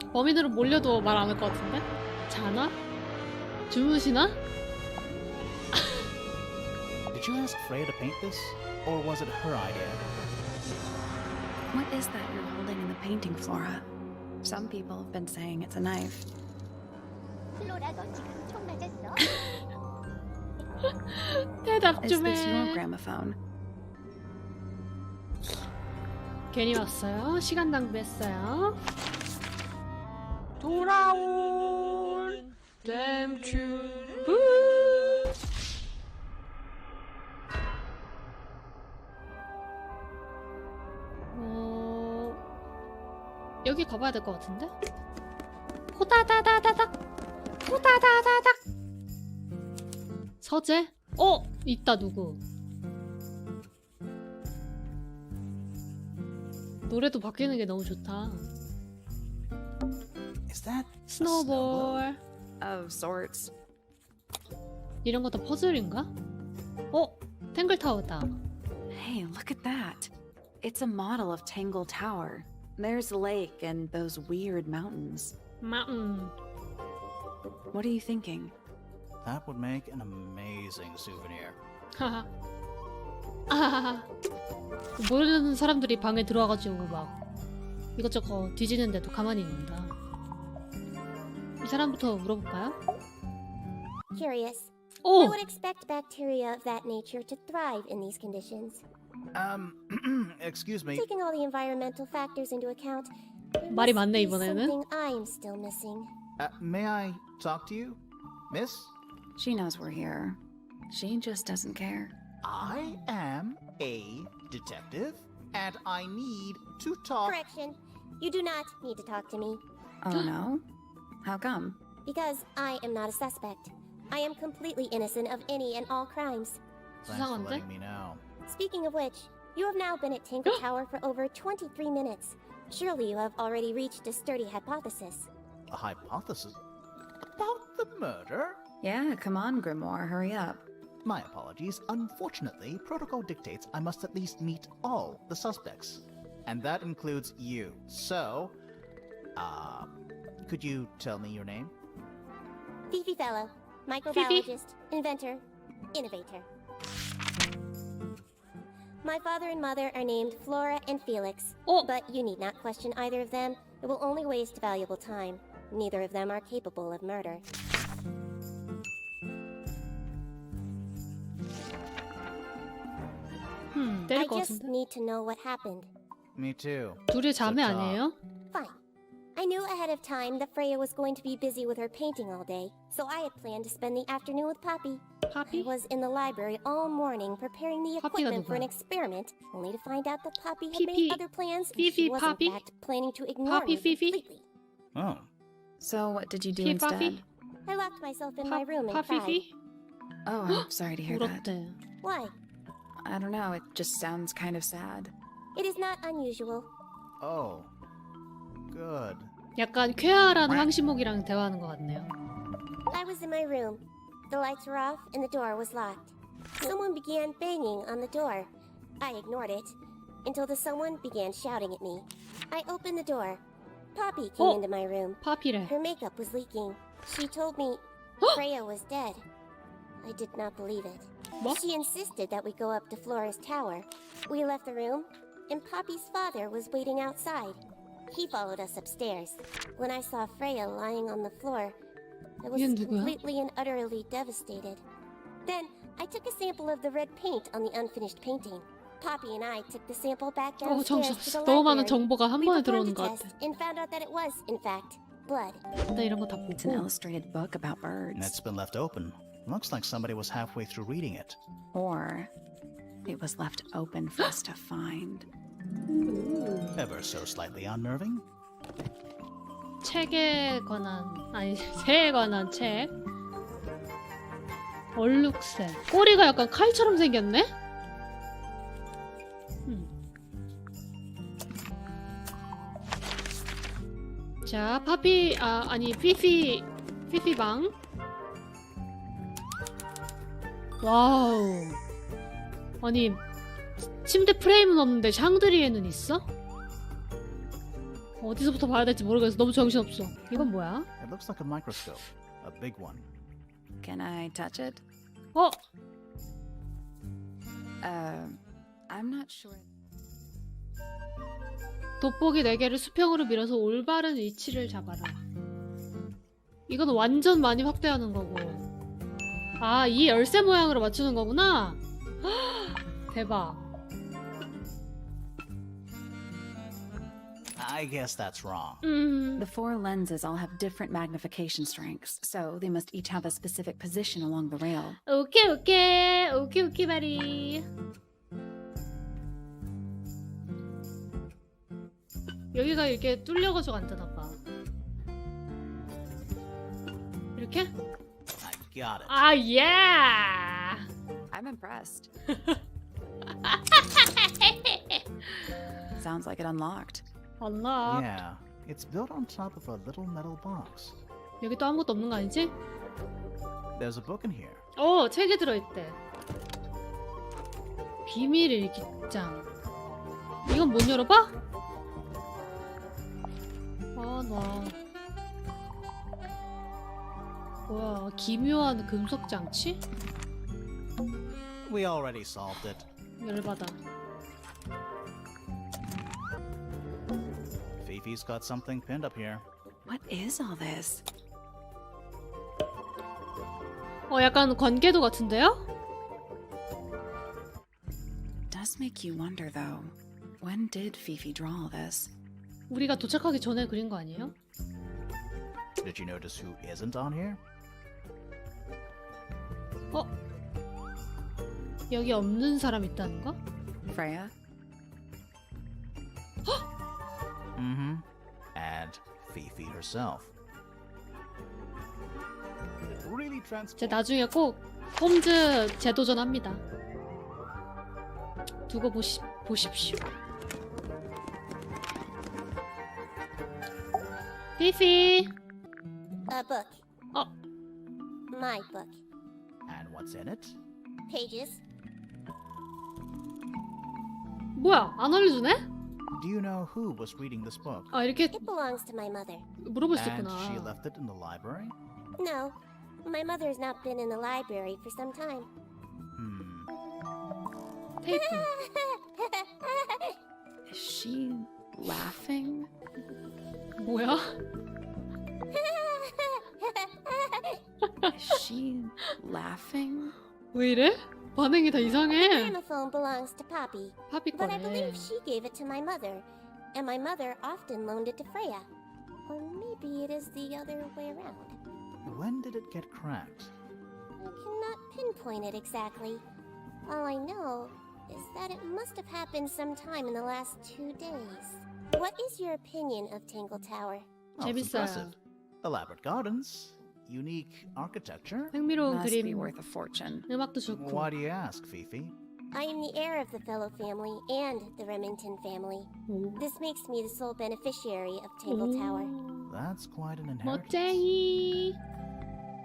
범인으로 몰려도 말 안 할 것 같은데? 자나? 주무시나? Did you ask Freya to paint this? Or was it her idea? What is that you're holding in the painting, Flora? Some people have been saying it's a knife. 플로라 너 지금 총 맞았어? 대답 Is 좀 this your 해. gramophone? 괜히 왔어요. 시간 낭비했어요. 돌아온 햄튜브. 여기 가봐야 될 것 같은데? 호다다다다닥 호다다다닥 서재? 있다 누구 노래도 바뀌는 게 너무 좋다. Is that 스노볼 Of sorts. 이런 것도 퍼즐인가? 탱글타워다. Hey, look at that. It's a model of Tangle Tower. There's the lake and those weird mountains. 마음. What are you thinking? That would make an amazing souvenir. 하하. 아하하. 모르는 사람들이 방에 들어와가지고 막 이것저것 뒤지는데도 가만히 있는다. 이 사람부터 물어볼까요? Curious. I 오! would expect bacteria of that nature to thrive in these conditions. Excuse me. Taking all the environmental factors into account, there 말이 must 많네, be 이번에는. something I am still missing. May I talk to you, miss? She knows we're here. She just doesn't care. I am a detective, and I need to talk. Correction. You do not need to talk to me, Oh no? How come? because I am not a suspect. I am completely innocent of any and all crimes. Thanks for 수상한데? letting me know. Speaking of which, you have now been at Tangle Tower for over 23 minutes. Surely you have already reached a sturdy hypothesis. A hypothesis about the murder? Yeah, come on, Grimoire, hurry up. My apologies. Unfortunately, protocol dictates I must at least meet all the suspects. And that includes you. So, could you tell me your name? Fifi Fellow, microbiologist, inventor, innovator. My father and mother are named Flora and Felix, but you need not question either of them. It will only waste valuable time. Neither of them are capable of murder. 때릴 I 것 just 같은데? need to know what happened. Me too. 둘이 자매 So, 아니에요? Fine. I knew ahead of time that Freya was going to be busy with her painting all day, so I had planned to spend the afternoon with Poppy. I 파피? was in the library all morning preparing the Poppy가 equipment for an 누구야? experiment, only to find out that Poppy had Fifi. made other plans and Fifi, she was Poppy. in fact planning to ignore Poppy, me Fifi. completely. Oh. So what did you do Fifi, instead? Poppy? I locked myself in my room and cried. 파피피? Oh, I'm sorry to hear that. 울었대. Why? I don't know, it just sounds kind of sad. It is not unusual. Oh. Good. 약간 쾌활한 황시목이랑 대화하는 것 같네요. I was in my room. The lights were off and the door was locked. Someone began banging on the door. I ignored it until the someone began shouting at me. I opened the door. Poppy came into my room. 파피래. Her makeup was leaking. She told me Freya was dead. I did not believe it. What? She insisted that we go up to Flora's tower. We left the room, and Poppy's father was waiting outside. He followed us upstairs. When I saw Freya lying on the floor, I was 얘는 누구야? completely and utterly devastated. Then I took a sample of the red paint on the unfinished painting. Poppy and I took the sample back downstairs to the 너무 많은 library. 정보가 한 We 번에 performed 들어오는 a 것 test 같아. and found out that it was, in fact, blood. 나 이런 거 다 It's an 보고. illustrated book about birds. And it's been left open. Looks like somebody was halfway through reading it. Or it was left open for us to find. Ever so slightly unnerving. 책에 관한 아니 새에 관한 책. 얼룩새. 꼬리가 약간 칼처럼 생겼네? 자, 파피 아니 피피 방. 와우. 아니 침대 프레임은 없는데 샹드리에는 있어? 어디서부터 봐야 될지 모르겠어. 너무 정신없어. 이건 뭐야? It looks like a microscope, a big one. Can I touch it? 어? I'm not sure. 돋보기 4개를 수평으로 밀어서 올바른 위치를 잡아라. 이건 완전 많이 확대하는 거고. 아, 이 열쇠 모양으로 맞추는 거구나? 대박. I guess that's wrong. The 4 lenses all have different magnification strengths, so they must each have a specific position along the rail. 오케이 바리. 여기가 이렇게 뚫려가지고 안 되나봐. 이렇게? I got it. 아, 예! I'm impressed. Sounds like it unlocked. 언락. Yeah, it's built on top of a little metal box. 여기 또 아무것도 없는 거 아니지? There's a book in here. 오, 책이 들어있대. 비밀 일기장. 이건 못 열어봐? 아, 나. 뭐야, 기묘한 금속 장치? We already solved it. 열받아. Fifi's got something pinned up here. What is all this? 약간 관계도 같은데요? Does make you wonder though. When did Fifi draw all this? 우리가 도착하기 전에 그린 거 아니에요? Did you notice who isn't on here? 여기 없는 사람 있다는 거? Freya? Mm-hmm. And Fifi herself. Really 제 나중에 꼭 홈즈 재도전합니다. 두고 보십시오. 피피. A book. Oh. My book. And what's in it? Pages. 뭐야? 안 알려주네? Do you know who was reading this book? 아, 이렇게 It belongs to my mother. 물어볼 수 And 있구나. she left it in the library? No, my mother has not been in the library for some time. 테이프. Is she laughing? 뭐야? Is she laughing? 왜 이래? 반응이 다 The 이상해. gramophone belongs to Poppy, 파피 but I 거네. believe she gave it to my mother, and my mother often loaned it to Freya. Or maybe it is the other way around. When did it get cracked? I cannot pinpoint it exactly. All I know is that it must have happened sometime in the last 2 days. What is your opinion of Tangle Tower? Oh, it's 재밌어요. impressive. Elaborate gardens, unique architecture. 흥미로운 Must be 그림. worth a fortune. 음악도 좋고. Why do you ask, Fifi? I am the heir of the Fellow family and the Remington family. 오. This makes me the sole beneficiary of Tangle Tower. That's quite an inheritance. 멋쟁이.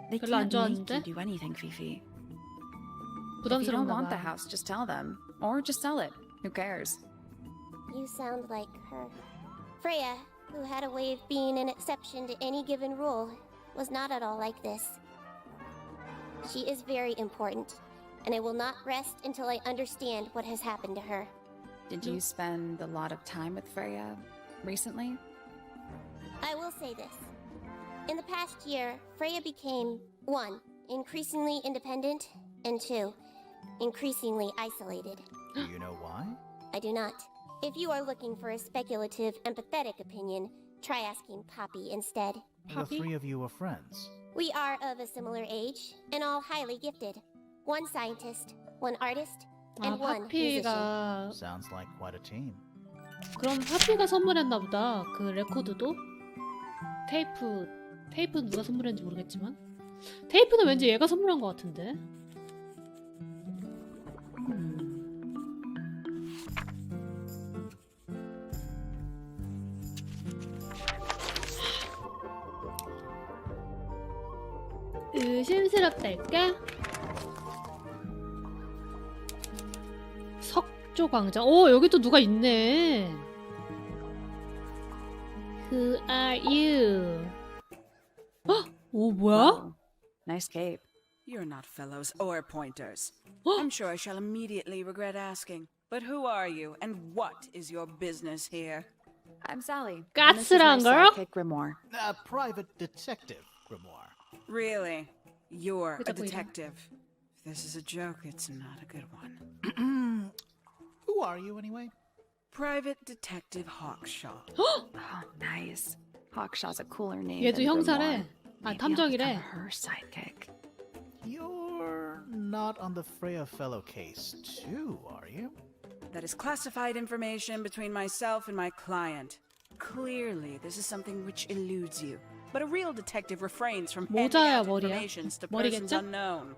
They 별로 안 can't make 좋아하는데? you do anything, Fifi. If you don't 부담스러운가 want the 봐. house, just tell them. Or just sell it. Who cares? You sound like her. Freya, who had a way of being an exception to any given rule, was not at all like this. She is very important, and I will not rest until I understand what has happened to her. Did you spend a lot of time with Freya recently? I will say this. In the past year, Freya became 1. Increasingly independent, and 2. Increasingly isolated. Do you know why? I do not. If you are looking for a speculative, empathetic opinion, try asking Poppy instead. Poppy? The three of you are friends. We are of a similar age, and all highly gifted. 1 scientist, 1 artist, 아, and 1 musician. 파피가 Sounds like quite a team. 그럼 파피가 선물했나 보다. 그 레코드도 테이프는 누가 선물했는지 모르겠지만 테이프는 왠지 얘가 선물한 것 같은데. 의심스럽달까? 석조광장. 오, 여기 또 누가 있네. Who are you? 헉! 오 뭐야? Wow. Nice cape. You're not fellows or pointers. I'm sure I shall immediately regret asking. But who are you, and what is your business here? I'm Sally. and this is my 까칠한 걸? sidekick, Grimoire. A private detective, Grimoire. Really? You're a 그저 보이네. detective. If this is a joke, it's not a good one. Who are you, anyway? Private Detective Hawkshaw. Oh, nice. Hawkshaw's a cooler name. 얘도 than 형사래. Grimoire. 아 Maybe I'll become 탐정이래. her sidekick. You're not on the Freya Fellow case, too, are you? That is classified information between myself and my client. Clearly, this is something which eludes you. But a real detective refrains from handing 모자야, out 머리야? information to persons 머리겠죠? unknown.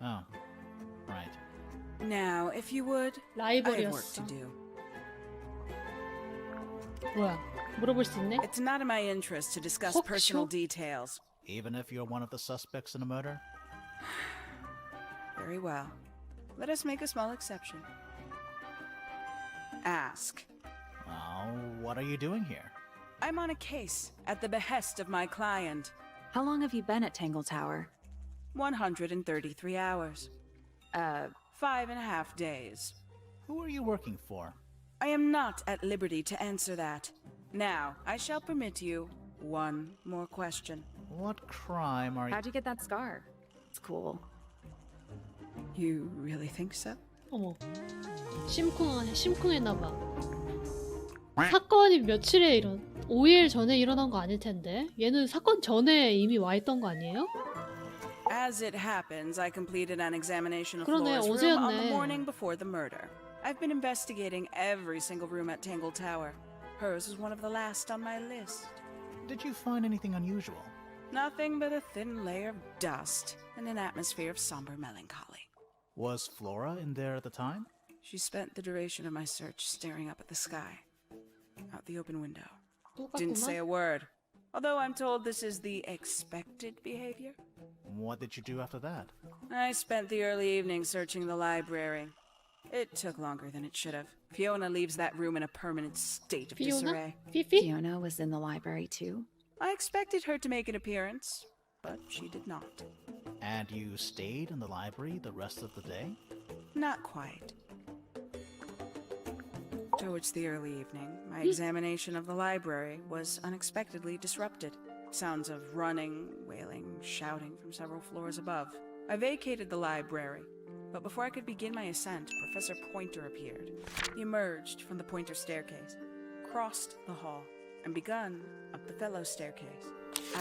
Oh, right. Now, if you would, I have work to 라이벌이었어. do. 뭐야? 물어볼 수 있네? It's not in my interest to discuss 혹시? personal details. Even if you're one of the suspects in a murder? Very well. Let us make a small exception. Ask. Oh, what are you doing here? I'm on a case at the behest of my client. How long have you been at Tangle Tower? 133 hours. 5.5 days. Who are you working for? I am not at liberty to answer that. Now, I shall permit you one more question. What crime are you... How'd you get that scar? It's cool. You really think so? 어머. 심쿵했나봐. 사건이 며칠에 5일 전에 일어난 거 아닐 텐데. 얘는 사건 전에 이미 와 있던 거 아니에요? As it happens, I completed an examination of 그러네, Flora's room on the 어제였네. morning before the murder. I've been investigating every single room at Tangle Tower. Hers was one of the last on my list. Did you find anything unusual? Nothing but a thin layer of dust and an atmosphere of somber melancholy. Was Flora in there at the time? She spent the duration of my search staring up at the sky, out the open window. Didn't say a word, although I'm told this is the expected behavior. What did you do after that? I spent the early evening searching the library. It took longer than it should have. Fiona leaves that room in a permanent state of Fiona? disarray. Fifi? Fiona was in the library too. I expected her to make an appearance, but she did not. And you stayed in the library the rest of the day? Not quite. Towards the early evening, my examination of the library was unexpectedly disrupted. Sounds of running, wailing, shouting from several floors above. I vacated the library, but before I could begin my ascent, Professor Pointer appeared. He emerged from the Pointer staircase, crossed the hall, and begun up the fellow staircase.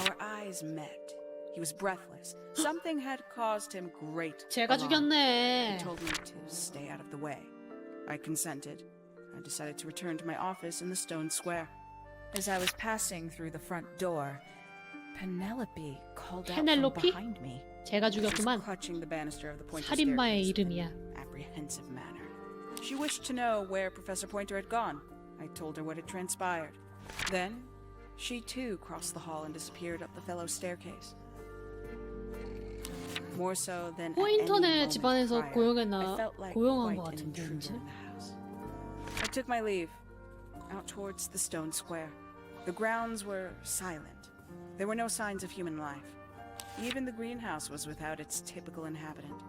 Our eyes met. He was breathless. Something had caused him great 제가 alarm. 죽였네. He told me to stay out of the way. I consented. I decided to return to my office in the stone square. As I was passing through the front door, Penelope called out from Penelope? behind me. 제가 She was 죽였구만. clutching the banister of the Pointer 살인마의 staircase in 이름이야. an apprehensive manner. She wished to know where Professor Pointer had gone. I told her what had transpired. Then, she too crossed the hall and disappeared up the fellow staircase. More so than at any 포인터네 moment 집안에서 prior, I felt like 고용한 것 quite an 같은데 intruder 왠지. in the house. I took my leave, out towards the stone square. The grounds were silent. There were no signs of human life. Even the greenhouse was without its typical inhabitant.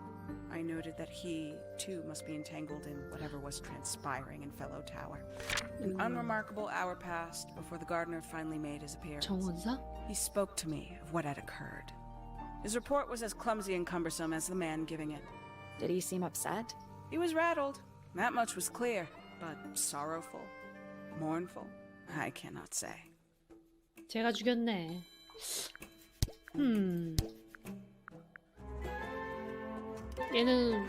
I noted that he, too, must be entangled in whatever was transpiring in Fellow Tower. An unremarkable hour passed before the gardener finally made his appearance. 정원사? He spoke to me of what had occurred. His report was as clumsy and cumbersome as the man giving it. Did he seem upset? He was rattled. That much was clear. But sorrowful, mournful, I cannot say. 제가 죽였네. 얘는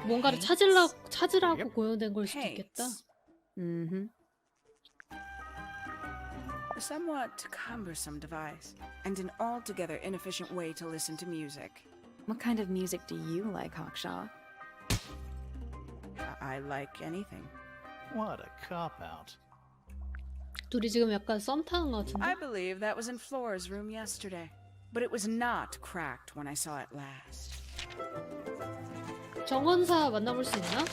뭔가를 찾으라고 고용된 걸 수도 있겠다. Mm-hmm. A somewhat cumbersome device, and an altogether inefficient way to listen to music. What kind of music do you like, Hawkshaw? I like anything. What a cop-out. 둘이 지금 약간 썸 타는 것 I 같은데? believe that was in Flora's room yesterday, but it was not cracked when I saw it last. 정원사 만나볼 수 있나?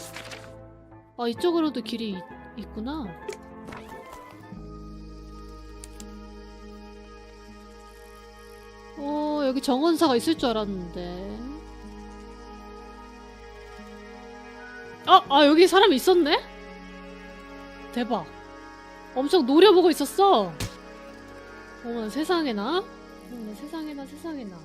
이쪽으로도 길이 있구나. 여기 정원사가 있을 줄 알았는데. 여기 사람 있었네? 대박. 엄청 노려보고 있었어. 어머나 세상에나. 어머나 세상에나 세상에나.